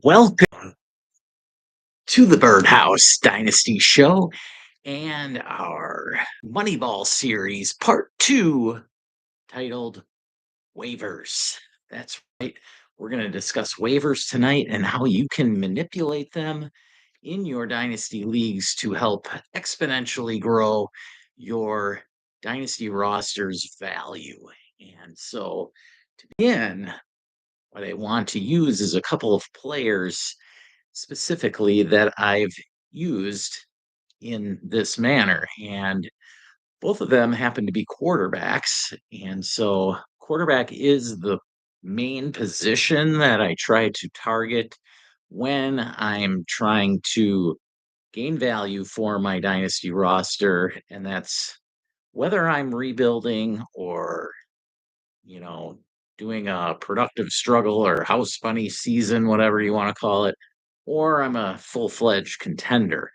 Welcome to the Birdhouse Dynasty show and our Moneyball series, part two, titled Waivers. That's right. We're going to discuss waivers tonight and how you can manipulate them in your Dynasty leagues to help exponentially grow your Dynasty roster's value. And so, to begin, what I want to use is a couple of players specifically that I've used in this manner. And both of them happen to be quarterbacks. And so, quarterback is the main position that I try to target when I'm trying to gain value for my dynasty roster. And that's whether I'm rebuilding or, you know, doing a productive struggle or house bunny season, whatever you want to call it, or I'm a full fledged contender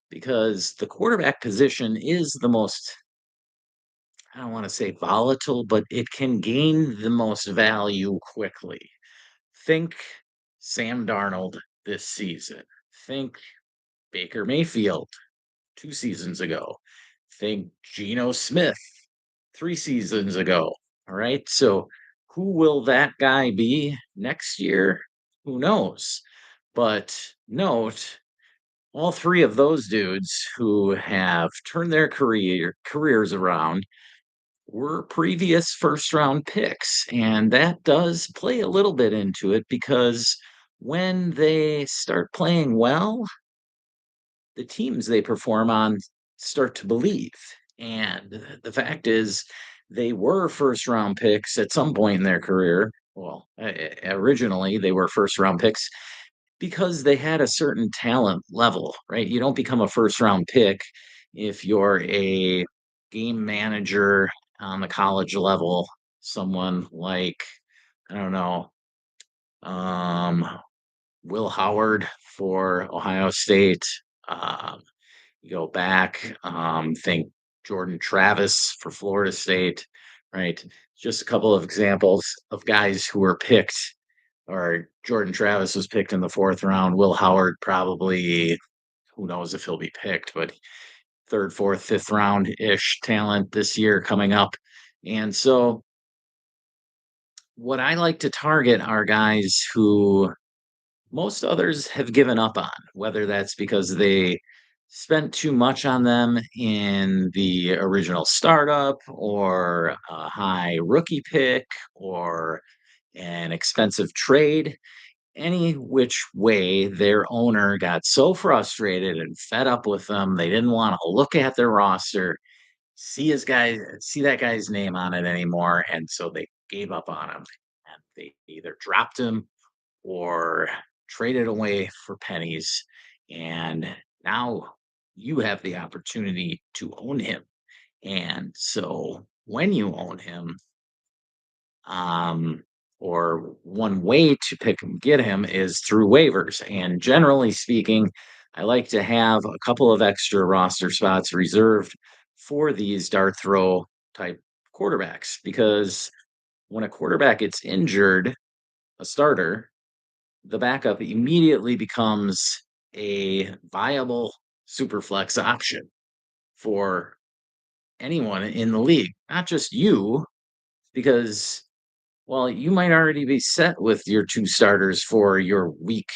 because the quarterback position is the most, I don't want to say volatile, but it can gain the most value quickly. Think Sam Darnold this season. Think Baker Mayfield 2 seasons ago. Think Geno Smith 3 seasons ago. All right. So who will that guy be next year? Who knows? But note all three of those dudes who have turned their careers around were previous first round picks. And that does play a little bit into it because when they start playing well, the teams they perform on start to believe. And the fact is, they were first round picks at some point in their career. Well, originally they were first round picks because they had a certain talent level, right? You don't become a first round pick if you're a game manager on the college level, someone like, I don't know, um, Will Howard for Ohio State. Um, you go back, think Jordan Travis for Florida State, right? Just a couple of examples of guys who were picked, or Jordan Travis was picked in the fourth round. Will Howard probably, who knows if he'll be picked, but third, fourth, fifth round ish talent this year coming up. And so, what I like to target are guys who most others have given up on, whether that's because they spent too much on them in the original startup or a high rookie pick or an expensive trade. Any which way, their owner got so frustrated and fed up with them, they didn't want to look at their roster, see that guy's name on it anymore, and so they gave up on him. And they either dropped him or traded away for pennies. And now you have the opportunity to own him. And so when you own him, um, or one way to pick and get him is through waivers. And generally speaking, I like to have a couple of extra roster spots reserved for these dart throw type quarterbacks because when a quarterback gets injured, a starter, the backup immediately becomes a viable super flex option for anyone in the league, not just you, because, well, you might already be set with your two starters for your week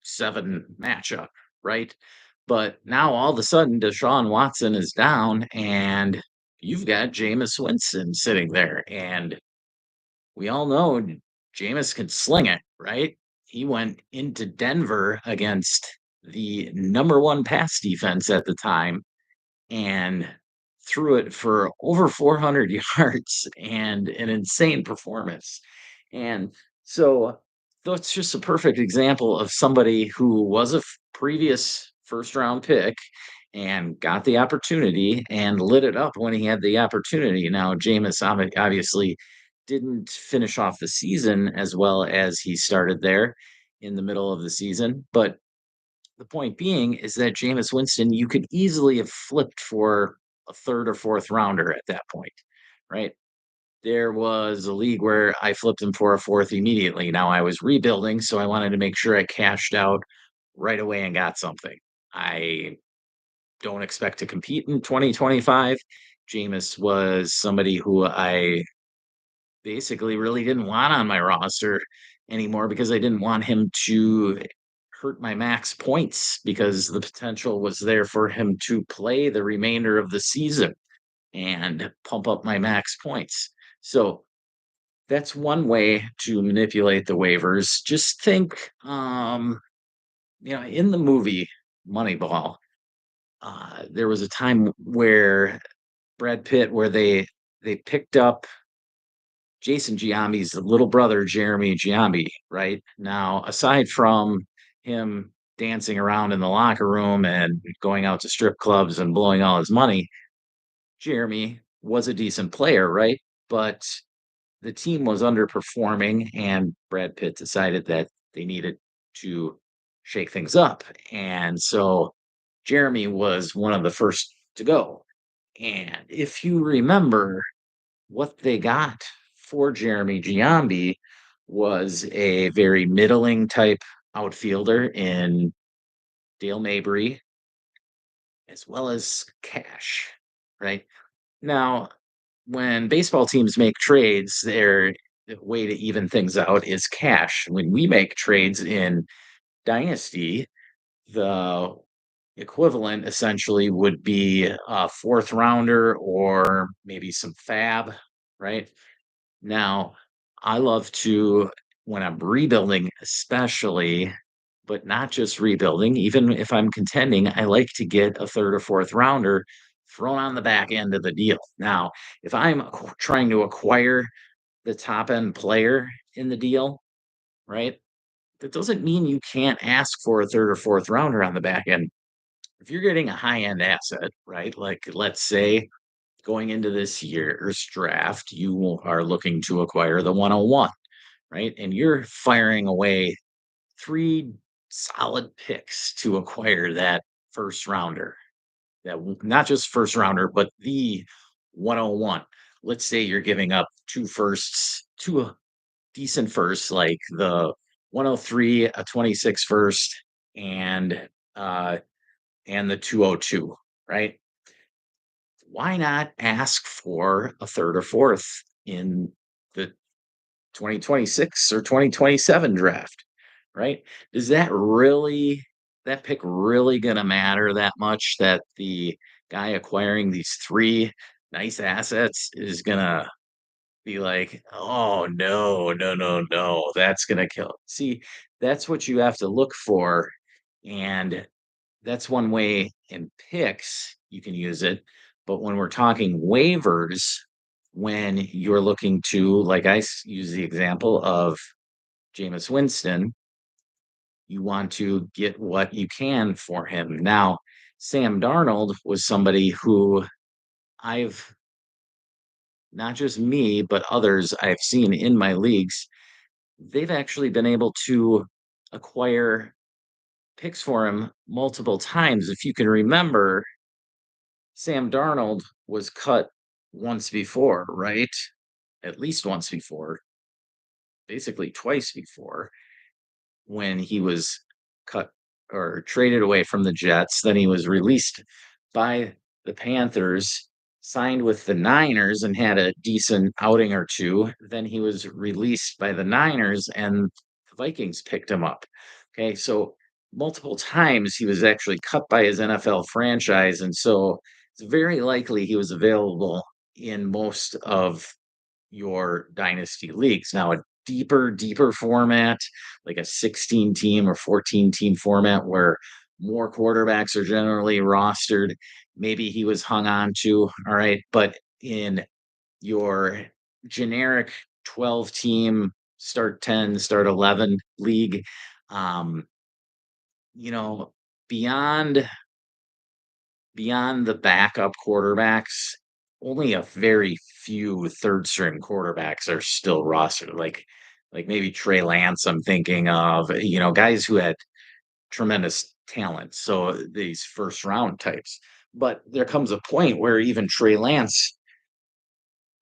7 matchup, right? But now all of a sudden, Deshaun Watson is down and you've got Jameis Winston sitting there. And we all know Jameis can sling it, right? He went into Denver against the number one pass defense at the time and threw it for over 400 yards and an insane performance. And so that's just a perfect example of somebody who was a previous first round pick and got the opportunity and lit it up when he had the opportunity. Now, Jameis obviously didn't finish off the season as well as he started there in the middle of the season, but the point being is that Jameis Winston, you could easily have flipped for a third or fourth rounder at that point, right? there was a league where I flipped him for a fourth immediately. Now I was rebuilding, so I wanted to make sure I cashed out right away and got something. I don't expect to compete in 2025. Jameis was somebody who I basically really didn't want on my roster anymore because I didn't want him to hurt my max points because the potential was there for him to play the remainder of the season and pump up my max points. So that's one way to manipulate the waivers. Just think, in the movie Moneyball, there was a time where Brad Pitt, where they picked up Jason Giambi's little brother, Jeremy Giambi, right? Now, aside from him dancing around in the locker room and going out to strip clubs and blowing all his money, Jeremy was a decent player, right? But the team was underperforming, and Brad Pitt decided that they needed to shake things up. And so Jeremy was one of the first to go. And if you remember, what they got for Jeremy Giambi was a very middling type outfielder in Dale Mabry, as well as cash, right? Now, when baseball teams make trades, their way to even things out is cash. When we make trades in Dynasty, the equivalent essentially would be a fourth rounder or maybe some fab, right? Now, I love to, when I'm rebuilding, especially, but not just rebuilding, even if I'm contending, I like to get a third or fourth rounder thrown on the back end of the deal. Now, if I'm trying to acquire the top end player in the deal, right? That doesn't mean you can't ask for a third or fourth rounder on the back end. If you're getting a high end asset, right? Like let's say going into this year's draft, you are looking to acquire the 101, right? And you're firing away three solid picks to acquire that first rounder. Not just first rounder, but the 101. Let's say you're giving up two firsts, two decent firsts, like the 103, a 26 first, and uh and the 202, right? Why not ask for a third or fourth in the 2026 or 2027 draft, right? Is that pick really going to matter that much that the guy acquiring these three nice assets is going to be like, oh, no, no, no, no, that's going to kill. See, that's what you have to look for. And that's one way in picks you can use it. But when we're talking waivers, when you're looking to, like use the example of Jameis Winston, you want to get what you can for him. Now, Sam Darnold was somebody who I've, not just me, but others I've seen in my leagues, they've actually been able to acquire picks for him multiple times. If you can remember, Sam Darnold was cut once before, right? At least once before, basically twice before, when he was cut or traded away from the Jets. Then he was released by the Panthers, signed with the Niners, and had a decent outing or two. Then he was released by the Niners, and the Vikings picked him up. Okay, so multiple times he was actually cut by his NFL franchise. And so it's very likely he was available in most of your dynasty leagues. Now, a deeper format, like a 16 team or 14 team format where more quarterbacks are generally rostered, maybe he was hung on to. All right. But in your generic 12 team, start 10, start 11 league, um, you know, beyond beyond the backup quarterbacks, only a very few third string quarterbacks are still rostered. Like maybe Trey Lance, I'm thinking of, guys who had tremendous talent. So these first round types. But there comes a point where even Trey Lance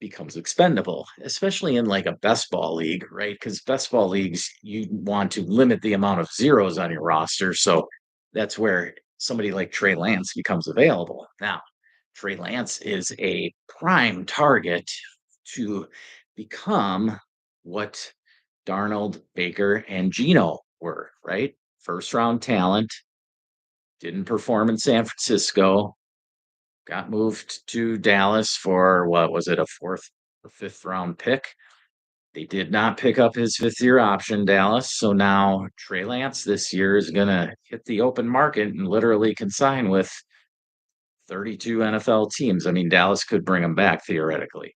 becomes expendable, especially in like a best ball league, right? Because best ball leagues, you want to limit the amount of zeros on your roster. So that's where somebody like Trey Lance becomes available. Now, Trey Lance is a prime target to become what Darnold, Baker, and Geno were, right? First round talent, didn't perform in San Francisco, got moved to Dallas for what was it, a fourth or fifth round pick. They did not pick up his fifth year option, Dallas. So now Trey Lance this year is going to hit the open market and literally consign with 32 NFL teams. I mean, Dallas could bring him back theoretically.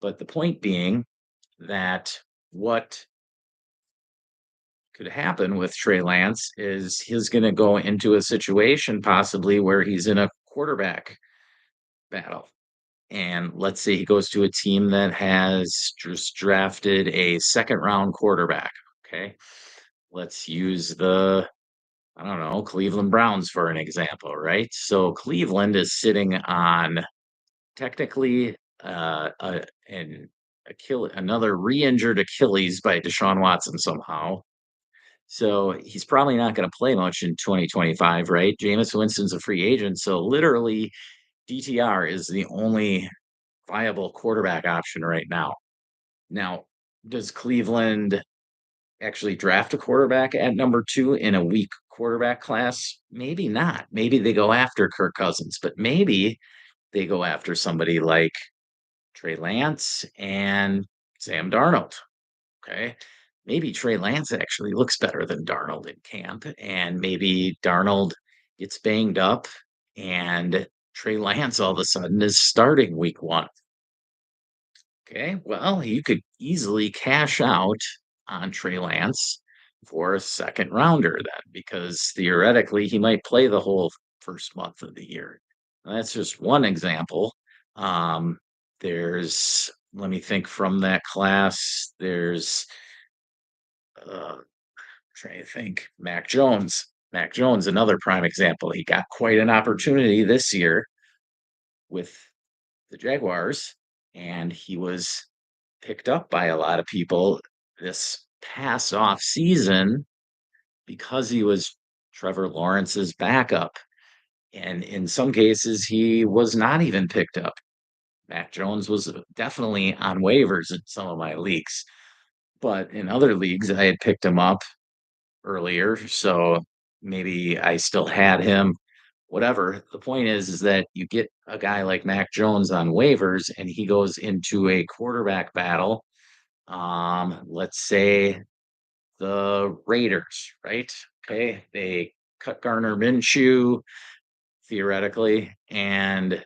But the point being that what could happen with Trey Lance is he's going to go into a situation possibly where he's in a quarterback battle. And let's say he goes to a team that has just drafted a second round quarterback. Okay. Let's use I don't know, Cleveland Browns for an example, right? So Cleveland is sitting on technically another re-injured Achilles by Deshaun Watson somehow. So he's probably not going to play much in 2025, right? Jameis Winston's a free agent. So literally, DTR is the only viable quarterback option right now. Now, does Cleveland actually draft a quarterback at number 2 in a weak quarterback class? Maybe not. Maybe they go after Kirk Cousins, but maybe they go after somebody like Trey Lance and Sam Darnold. Okay. Maybe Trey Lance actually looks better than Darnold in camp, and maybe Darnold gets banged up, and Trey Lance all of a sudden is starting week 1. Okay, well, you could easily cash out on Trey Lance for a second rounder then, because theoretically he might play the whole first month of the year. And that's just one example. Let me think from that class, trying to think, Mac Jones. Mac Jones, another prime example. He got quite an opportunity this year with the Jaguars, and he was picked up by a lot of people this past off season because he was Trevor Lawrence's backup. And in some cases, he was not even picked up. Mac Jones was definitely on waivers in some of my leagues, but in other leagues, I had picked him up earlier. So maybe I still had him. Whatever. The point is that you get a guy like Mac Jones on waivers and he goes into a quarterback battle. Let's say the Raiders, right? Okay. They cut Garner Minshew theoretically, and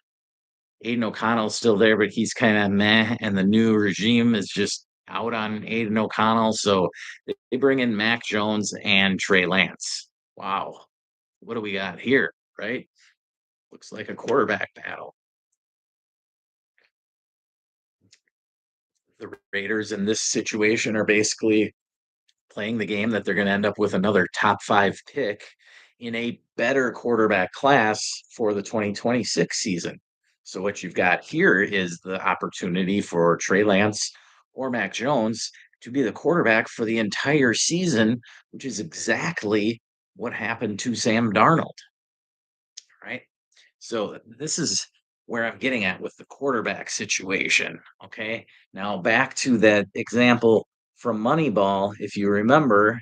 Aiden O'Connell's still there, but he's kind of meh. And the new regime is just out on Aiden O'Connell. So they bring in Mac Jones and Trey Lance. Wow. What do we got here? Right? Looks like a quarterback battle. The Raiders in this situation are basically playing the game that they're going to end up with another top 5 pick in a better quarterback class for the 2026 season. So what you've got here is the opportunity for Trey Lance or Mac Jones to be the quarterback for the entire season, which is exactly what happened to Sam Darnold, right? So this is where I'm getting at with the quarterback situation. Okay. Now back to that example from Moneyball. If you remember,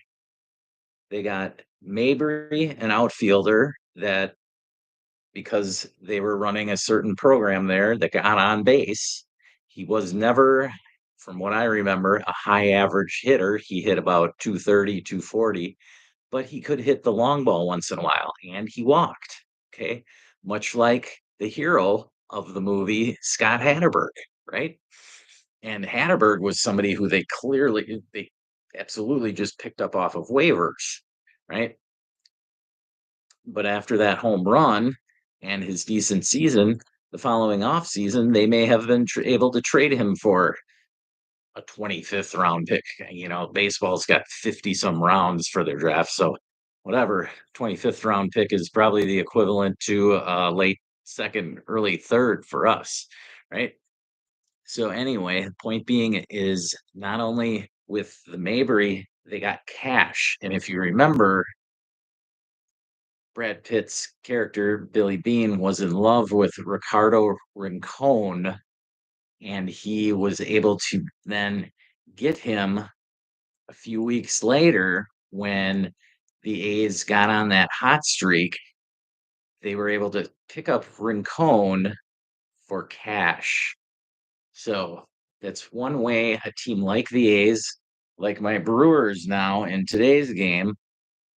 they got Mabry, an outfielder that because they were running a certain program there that got on base, he was never, from what I remember, a high average hitter. He hit about 230, 240, but he could hit the long ball once in a while and he walked. Okay. Much like the hero of the movie, Scott Hatterberg, right? And Hatterberg was somebody who they absolutely just picked up off of waivers, right? But after that home run and his decent season, the following off season, they may have been able to trade him for a 25th round pick. You know, baseball's got 50 some rounds for their draft. So whatever, 25th round pick is probably the equivalent to late second, early third for us, right? So anyway, the point being is not only with the Mabry, they got cash. And if you remember, Brad Pitt's character, Billy Bean, was in love with Ricardo Rincon, and he was able to then get him a few weeks later when the A's got on that hot streak. They were able to pick up Rincon for cash. So that's one way a team like the A's, like my Brewers now in today's game,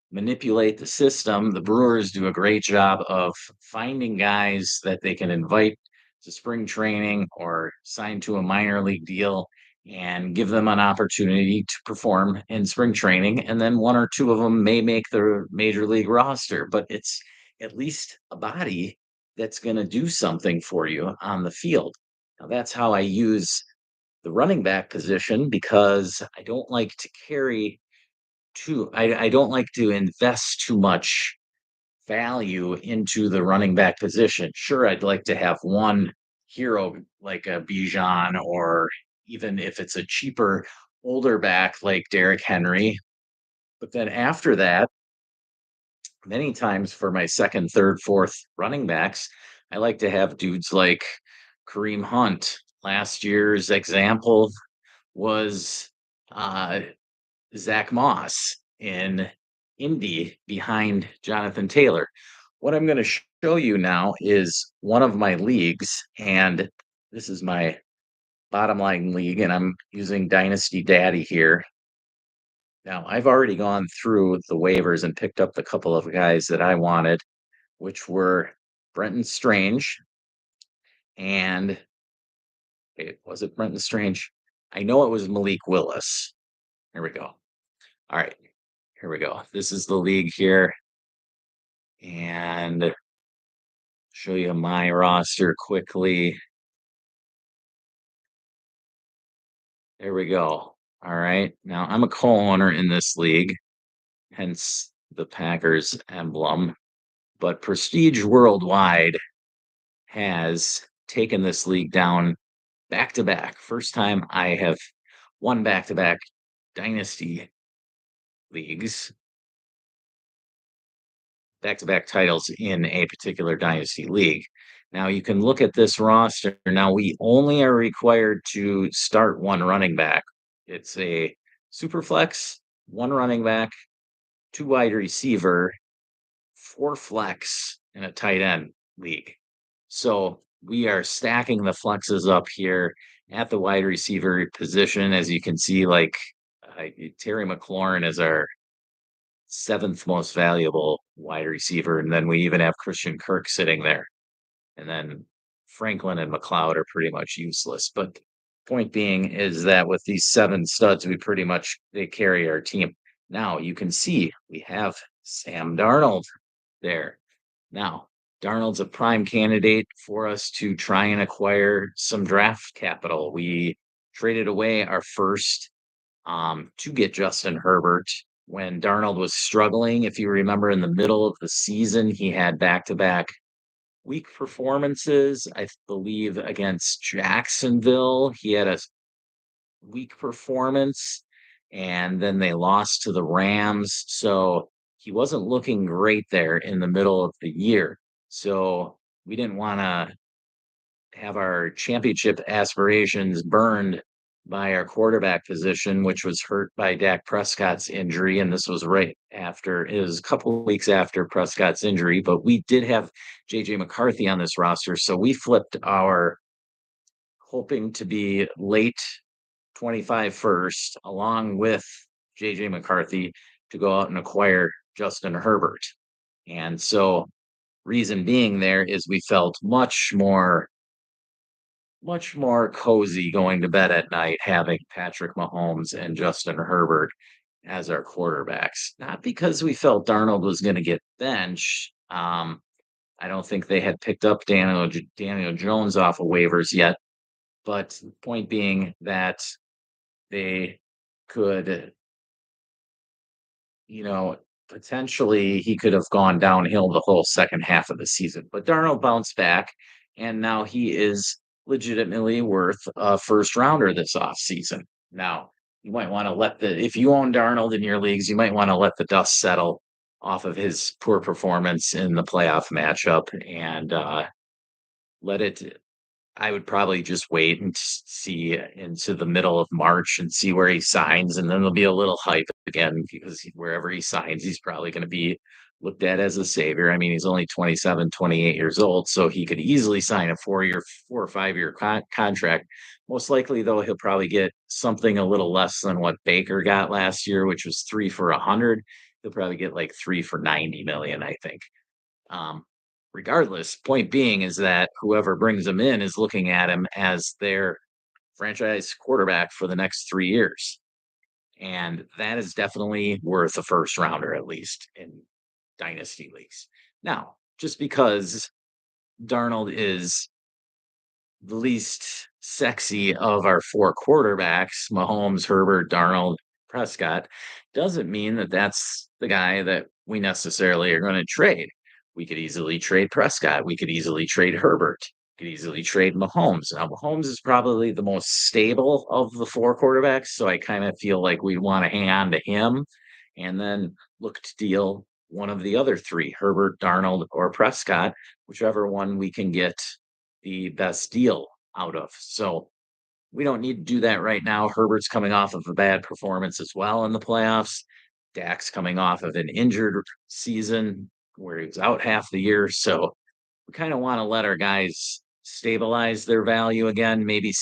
manipulate the system. The Brewers do a great job of finding guys that they can invite to spring training or sign to a minor league deal and give them an opportunity to perform in spring training. And then one or two of them may make the major league roster, but it's at least a body that's going to do something for you on the field. Now, that's how I use the running back position because I don't like to carry I don't like to invest too much value into the running back position. Sure, I'd like to have one hero like a Bijan, or even if it's a cheaper older back like Derrick Henry. But then after that, many times for my second, third, fourth running backs, I like to have dudes like Kareem Hunt. Last year's example was uh, Zach Moss in Indy behind Jonathan Taylor. What I'm going to show you now is one of my leagues, and this is my bottom line league, and I'm using Dynasty Daddy here. Now, I've already gone through the waivers and picked up the couple of guys that I wanted, which were Brenton Strange and was it Brenton Strange? I know it was Malik Willis. Here we go. All right, here we go. This is the league here. And show you my roster quickly. There we go. All right. Now I'm a co-owner in this league, hence the Packers emblem. But Prestige Worldwide has taken this league down back to back. First time I have won back to back Dynasty leagues, back to back titles in a particular Dynasty league. Now you can look at this roster. Now we only are required to start one running back. It's a super flex, one running back, two wide receiver, four flex, and a tight end league. So we are stacking the flexes up here at the wide receiver position. As you can see, like Terry McLaurin is our seventh most valuable wide receiver. And then we even have Christian Kirk sitting there. And then Franklin and McLeod are pretty much useless. But point being is that with these seven studs, we pretty much they carry our team. Now you can see we have Sam Darnold there. Now, Darnold's a prime candidate for us to try and acquire some draft capital. We traded away our first to get Justin Herbert when Darnold was struggling. If you remember, in the middle of the season, he had back-to-back weak performances. I believe against Jacksonville, he had a weak performance, and then they lost to the Rams. So he wasn't looking great there in the middle of the year. So we didn't want to have our championship aspirations burned by our quarterback position, which was hurt by Dak Prescott's injury. And this was right after, it was a couple of weeks after Prescott's injury, but we did have JJ McCarthy on this roster. So we flipped our hoping to be late 25 first, along with JJ McCarthy, to go out and acquire Justin Herbert. And so, reason being there is we felt much more cozy going to bed at night having Patrick Mahomes and Justin Herbert as our quarterbacks. Not because we felt Darnold was going to get benched. I don't think they had picked up Daniel Jones off of waivers yet. But point being that they could, potentially he could have gone downhill the whole second half of the season. But Darnold bounced back, and now he is legitimately worth a first rounder this offseason. Now, you might want to if you own Darnold in your leagues, you might want to let the dust settle off of his poor performance in the playoff matchup and let it. I would probably just wait and see into the middle of March and see where he signs, and then there'll be a little hype again because wherever he signs, he's probably going to be looked at as a savior. I mean, he's only 27, 28 years old, so he could easily sign a 4 or 5 year contract. Most likely, though, he'll probably get something a little less than what Baker got last year, which was 3 for 100. He'll probably get like 3 for 90 million, I think. Um, Regardless, point being is that whoever brings him in is looking at him as their franchise quarterback for the next 3 years. And that is definitely worth a first rounder, at least in dynasty leagues. Now, just because Darnold is the least sexy of our four quarterbacks, Mahomes, Herbert, Darnold, Prescott, doesn't mean that that's the guy that we necessarily are going to trade. We could easily trade Prescott. We could easily trade Herbert. We could easily trade Mahomes. Now, Mahomes is probably the most stable of the four quarterbacks, so I kind of feel like we'd want to hang on to him and then look to deal one of the other three, Herbert, Darnold, or Prescott, whichever one we can get the best deal out of. So we don't need to do that right now. Herbert's coming off of a bad performance as well in the playoffs. Dak's coming off of an injured season where he was out half the year. So we kind of want to let our guys stabilize their value again, maybe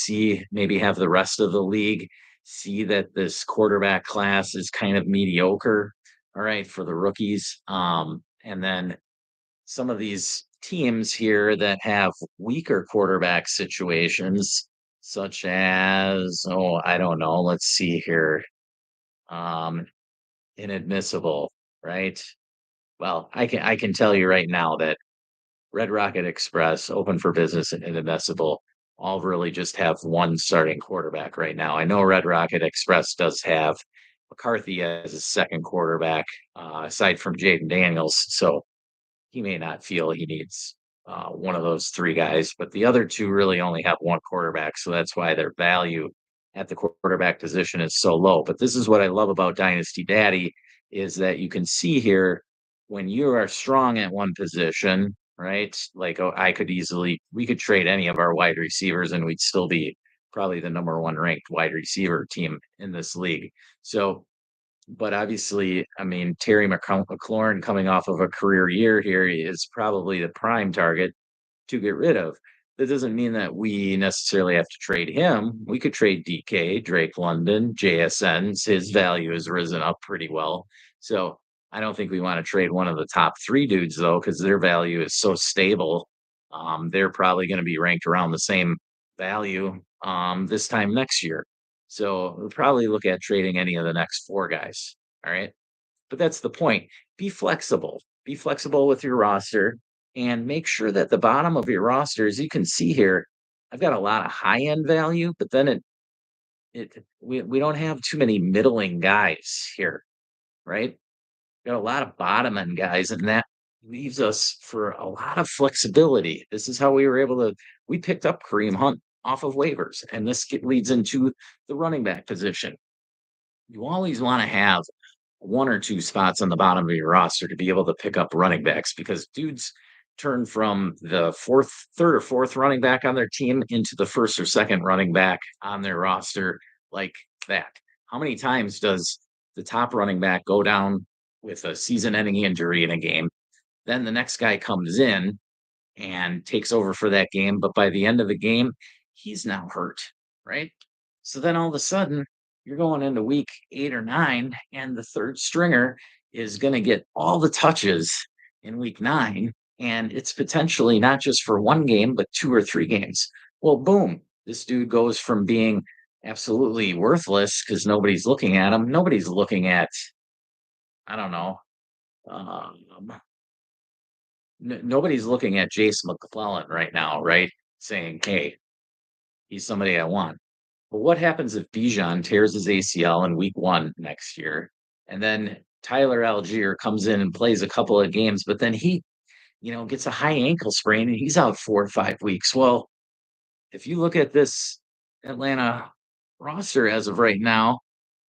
have the rest of the league see that this quarterback class is kind of mediocre. All right, for the rookies. And then some of these teams here that have weaker quarterback situations, such as, oh, I don't know, let's see here. Um, Inadmissible, right? Well, I can tell you right now that Red Rocket Express, Open for Business, and Inadmissible all really just have one starting quarterback right now. I know Red Rocket Express does have McCarthy as a second quarterback, aside from Jaden Daniels. So he may not feel he needs one of those three guys, but the other two really only have one quarterback. So that's why their value at the quarterback position is so low. But this is what I love about Dynasty Daddy is that you can see here when you are strong at one position, right? Like, oh, we could trade any of our wide receivers and we'd still be probably the number one ranked wide receiver team in this league. So but obviously, I mean, Terry McLaurin coming off of a career year here is probably the prime target to get rid of. That doesn't mean that we necessarily have to trade him. We could trade DK, Drake London, JSN's. His value has risen up pretty well. So I don't think we want to trade one of the top three dudes, though, because their value is so stable. They're probably going to be ranked around the same value this time next year. So we'll probably look at trading any of the next four guys. All right. But that's the point. Be flexible. Be flexible with your roster and make sure that the bottom of your roster, as you can see here, I've got a lot of high end value, but then we don't have too many middling guys here, right? Got a lot of bottom end guys, and that leaves us for a lot of flexibility. This is how we were able to. We picked up Kareem Hunt off of waivers, and this leads into the running back position. You always want to have one or two spots on the bottom of your roster to be able to pick up running backs because dudes turn from the third or fourth running back on their team into the first or second running back on their roster like that. How many times does the top running back go down with a season ending injury in a game? Then the next guy comes in and takes over for that game. But by the end of the game, he's now hurt, right? So then all of a sudden, you're going into week 8 or 9, and the third stringer is going to get all the touches in week 9. And it's potentially not just for one game, but 2 or 3 games. Well, boom, this dude goes from being absolutely worthless because nobody's looking at him. Nobody's looking at, I don't know, um, nobody's looking at Jace McClellan right now, right? Saying, hey, he's somebody I want. But what happens if Bijan tears his ACL in week 1 next year? And then Tyler Algier comes in and plays a couple of games, but then he, gets a high ankle sprain and he's out 4 or 5 weeks. Well, if you look at this Atlanta roster as of right now,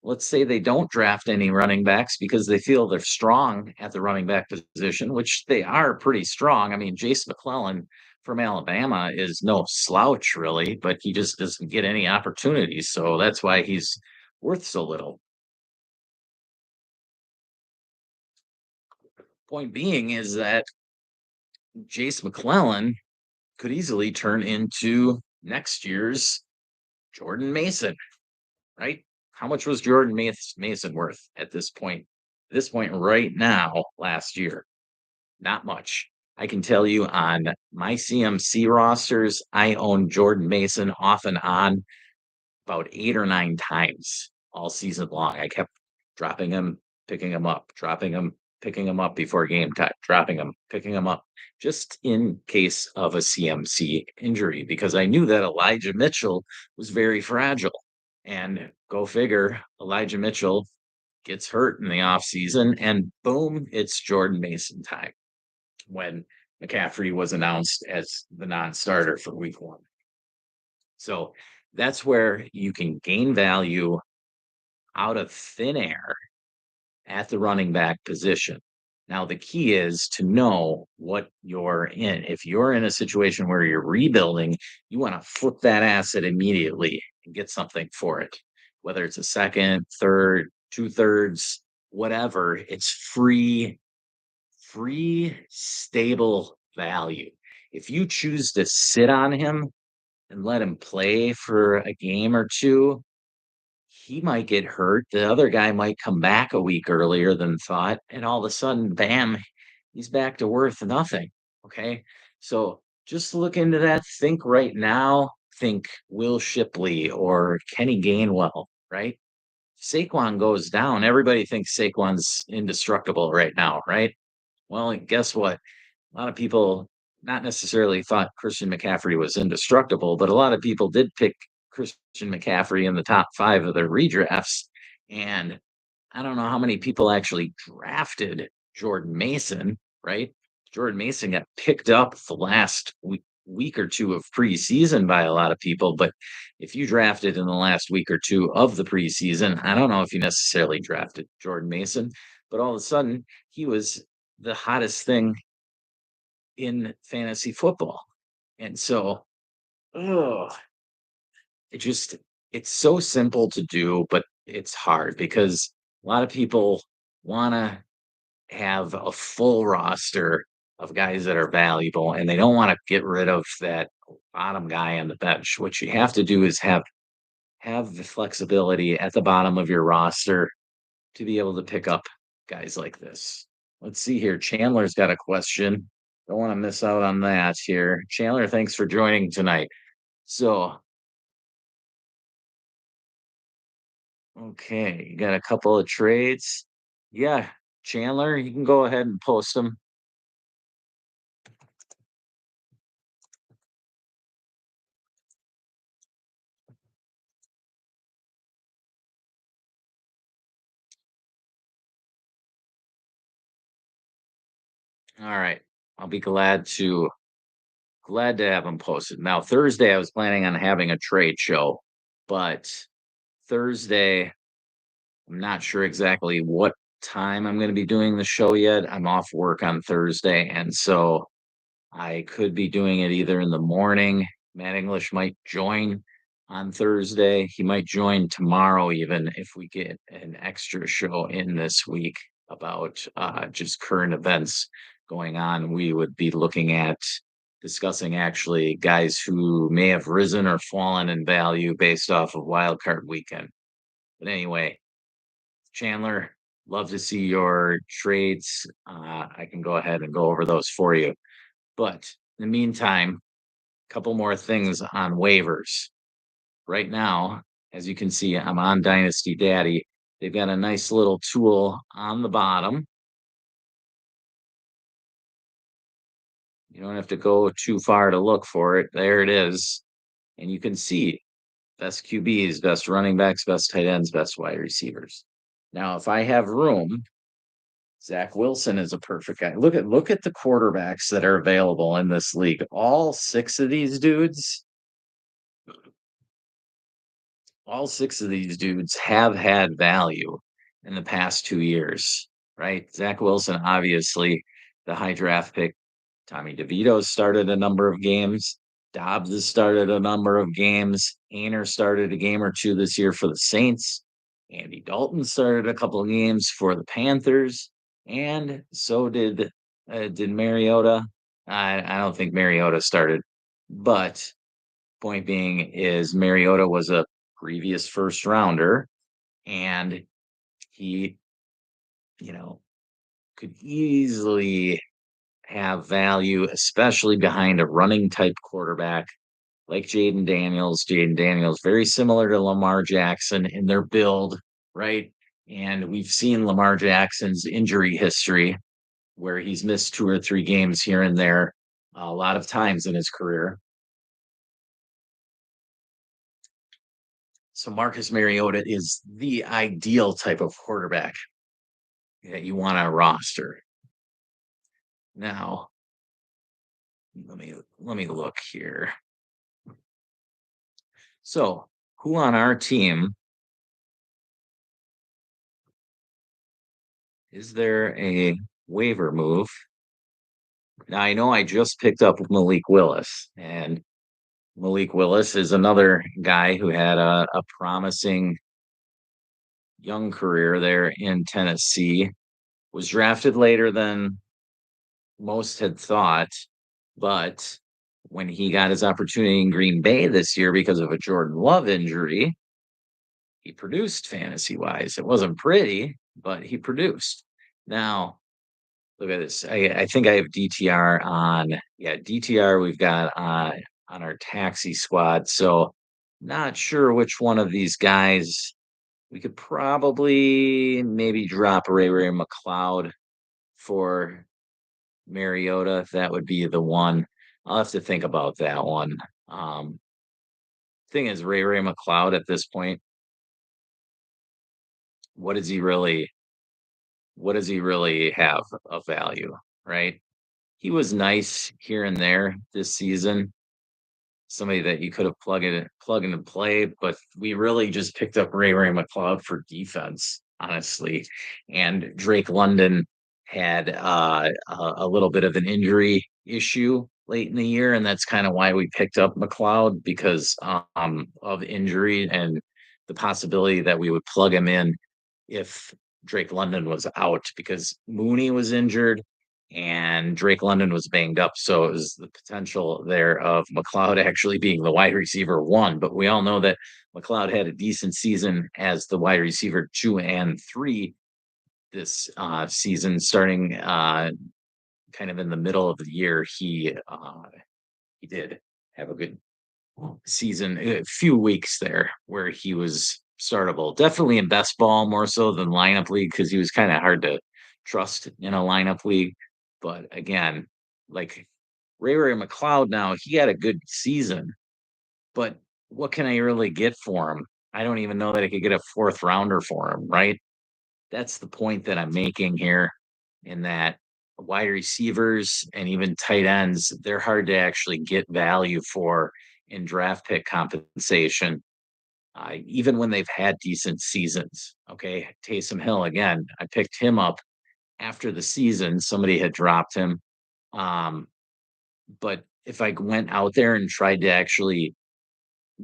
let's say they don't draft any running backs because they feel they're strong at the running back position, which they are pretty strong. I mean, Jace McClellan from Alabama is no slouch, really, but he just doesn't get any opportunities. So that's why he's worth so little. Point being is that Jace McClellan could easily turn into next year's Jordan Mason, right? How much was Jordan Mason worth at this point? This point right now, last year, not much. I can tell you on my CMC rosters, I own Jordan Mason off and on about 8 or 9 times all season long. I kept dropping him, picking him up, dropping him, picking him up before game time, dropping him, picking him up, just in case of a CMC injury, because I knew that Elijah Mitchell was very fragile. And go figure, Elijah Mitchell gets hurt in the offseason, and boom, it's Jordan Mason time when McCaffrey was announced as the non-starter for week 1. So that's where you can gain value out of thin air at the running back position. Now, the key is to know what you're in. If you're in a situation where you're rebuilding, you want to flip that asset immediately and get something for it, whether it's a second, third, 2/3, whatever. It's free, stable value. If you choose to sit on him and let him play for a game or two, he might get hurt. The other guy might come back a week earlier than thought, and all of a sudden, bam, he's back to worth nothing. Okay. So just look into that. Think right now, think Will Shipley or Kenny Gainwell, right? Saquon goes down. Everybody thinks Saquon's indestructible right now, right? Well, guess what? A lot of people not necessarily thought Christian McCaffrey was indestructible, but a lot of people did pick Christian McCaffrey in the top 5 of their redrafts. And I don't know how many people actually drafted Jordan Mason, right? Jordan Mason got picked up the last week or two of preseason by a lot of people. But if you drafted in the last week or two of the preseason, I don't know if you necessarily drafted Jordan Mason, but all of a sudden he was the hottest thing in fantasy football. And so, oh, it just, it's so simple to do, but it's hard because a lot of people want to have a full roster of guys that are valuable and they don't want to get rid of that bottom guy on the bench. What you have to do is have the flexibility at the bottom of your roster to be able to pick up guys like this. Let's see here. Chandler's got a question. Don't want to miss out on that here. Chandler, thanks for joining tonight. So, okay, you got a couple of trades. Yeah, Chandler, you can go ahead and post them. All right. I'll be glad to have them posted. Now, Thursday, I was planning on having a trade show, but Thursday, I'm not sure exactly what time I'm going to be doing the show yet. I'm off work on Thursday, and so I could be doing it either in the morning. Matt English might join on Thursday. He might join tomorrow, even if we get an extra show in this week about just current events going on. We would be looking at discussing actually guys who may have risen or fallen in value based off of wild card weekend. But anyway, Chandler, love to see your trades. I can go ahead and go over those for you. But in the meantime, a couple more things on waivers. Right now, as you can see, I'm on Dynasty Daddy. They've got a nice little tool on the bottom. You don't have to go too far to look for it. There it is. And you can see best QBs, best running backs, best tight ends, best wide receivers. Now, if I have room, Zach Wilson is a perfect guy. Look at the quarterbacks that are available in this league. All 6 of these dudes all six of these dudes have had value in the past 2 years, right? Zach Wilson, obviously, the high draft pick. Tommy DeVito started a number of games. Dobbs has started a number of games. Ainer started a game or two this year for the Saints. Andy Dalton started a couple of games for the Panthers, and so did Mariota. I don't think Mariota started, but point being is Mariota was a previous first rounder, and he, you know, could easily have value, especially behind a running type quarterback like Jaden Daniels. Jaden Daniels, very similar to Lamar Jackson in their build, right? And we've seen Lamar Jackson's injury history where he's missed 2 or 3 games here and there a lot of times in his career. So Marcus Mariota is the ideal type of quarterback that you want on a roster. Now, let me look here. So, who on our team is there a waiver move? Now I know I just picked up Malik Willis, and Malik Willis is another guy who had a promising young career there in Tennessee. Was drafted later than most had thought, but when he got his opportunity in Green Bay this year because of a Jordan Love injury, he produced fantasy wise. It wasn't pretty, but he produced. Now, look at this. I think I have DTR on. Yeah, DTR we've got on our taxi squad. So not sure which one of these guys we could probably maybe drop Ray McLeod for Mariota. If that would be the one. I'll have to think about that one. Um, Thing is, Ray McLeod at this point, what does he really have of value, right? He was nice here and there this season. Somebody that you could have plug and play, but we really just picked up Ray McLeod for defense, honestly. And Drake London had a little bit of an injury issue late in the year, and that's kind of why we picked up McLeod because of injury and the possibility that we would plug him in if Drake London was out because Mooney was injured and Drake London was banged up. So it was the potential there of McLeod actually being the wide receiver 1. But we all know that McLeod had a decent season as the wide receiver 2 and 3 this season, starting kind of in the middle of the year. He did have a good season, a few weeks there where he was startable. Definitely in best ball more so than lineup league because he was kind of hard to trust in a lineup league. But again, like Ray McLeod now, he had a good season, but what can I really get for him? I don't even know that I could get a 4th rounder for him, right? That's the point that I'm making here in that wide receivers and even tight ends, they're hard to actually get value for in draft pick compensation, even when they've had decent seasons. Okay. Taysom Hill, again, I picked him up after the season. Somebody had dropped him. But if I went out there and tried to actually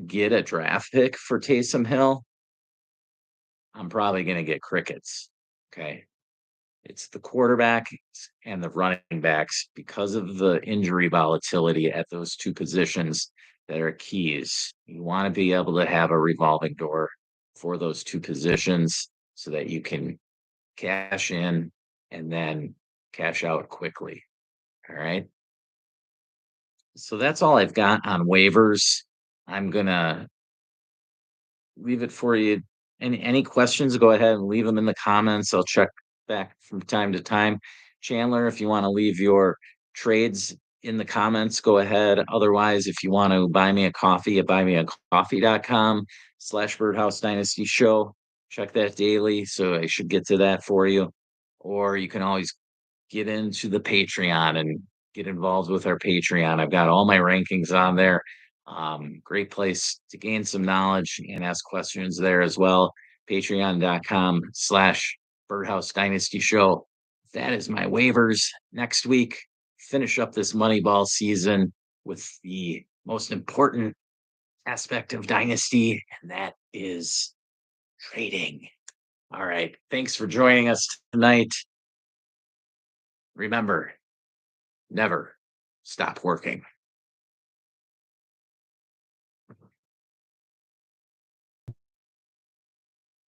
get a draft pick for Taysom Hill, I'm probably going to get crickets. Okay. It's the quarterback and the running backs because of the injury volatility at those 2 positions that are keys. You want to be able to have a revolving door for those 2 positions so that you can cash in and then cash out quickly. All right. So that's all I've got on waivers. I'm going to leave it for you. Any questions, go ahead and leave them in the comments. I'll check back from time to time. Chandler, if you want to leave your trades in the comments, go ahead. Otherwise, if you want to buy me a coffee at buymeacoffee.com/Birdhouse Dynasty Show, check that daily. So I should get to that for you. Or you can always get into the Patreon and get involved with our Patreon. I've got all my rankings on there. Great place to gain some knowledge and ask questions there as well. Patreon.com/. Birdhouse Dynasty Show. That is my waivers. Next week, finish up this Moneyball season with the most important aspect of Dynasty, and that is trading. All right. Thanks for joining us tonight. Remember, never stop working.